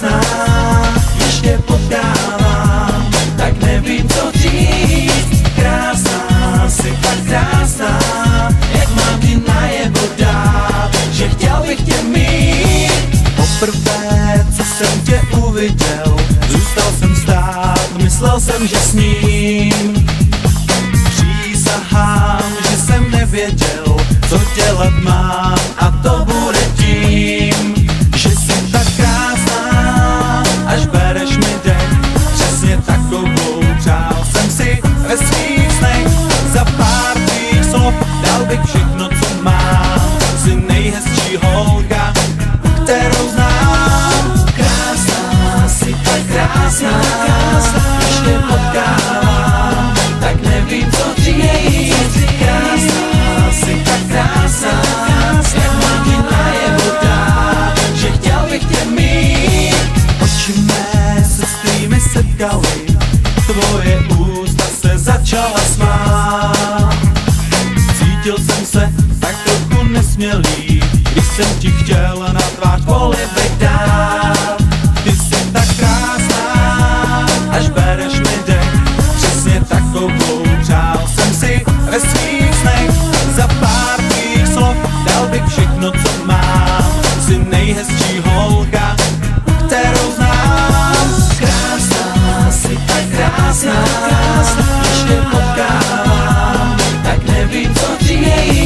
krásná, když tě potkávám, tak nevím, co říct. Krásná, jsi tak krásná, jak mám ti najevo dát, že chtěl bych tě mít. Poprvé, co jsem tě uviděl, zůstal jsem stát, myslel jsem, že sním. Přísahám, že jsem nevěděl, co dělat mám, a to bude tím, že jsi tak krásná, až bereš mi dech. Přesně takovou přál jsem si ve svých snech. Za pár tvých slov dal bych všechno, co mám. Jsi nejhezčí holka, kterou znám. Krásná, jsi tak krásná, když tě potkávám, tak nevím, co říct. Krásná, jsi tak krásná, jak mám ti najevo dát, že chtěl bych tě mít. Oči mé se s tvými setkaly, tvoje ústa se začala smát. Cítil jsem se tak trochu nesmělý, když jsem ti chtěl na tvář polibek dát. Ty jsi tak krásná, až bereš mi dech. Přesně takovou přál jsem si ve svých snech. Za pár tvých slov dal bych všechno, co mám. Jsi nejhezčí holka, kterou znám. Krásná, jsi tak krásná, když tě potkávám, tak nevím, co říct.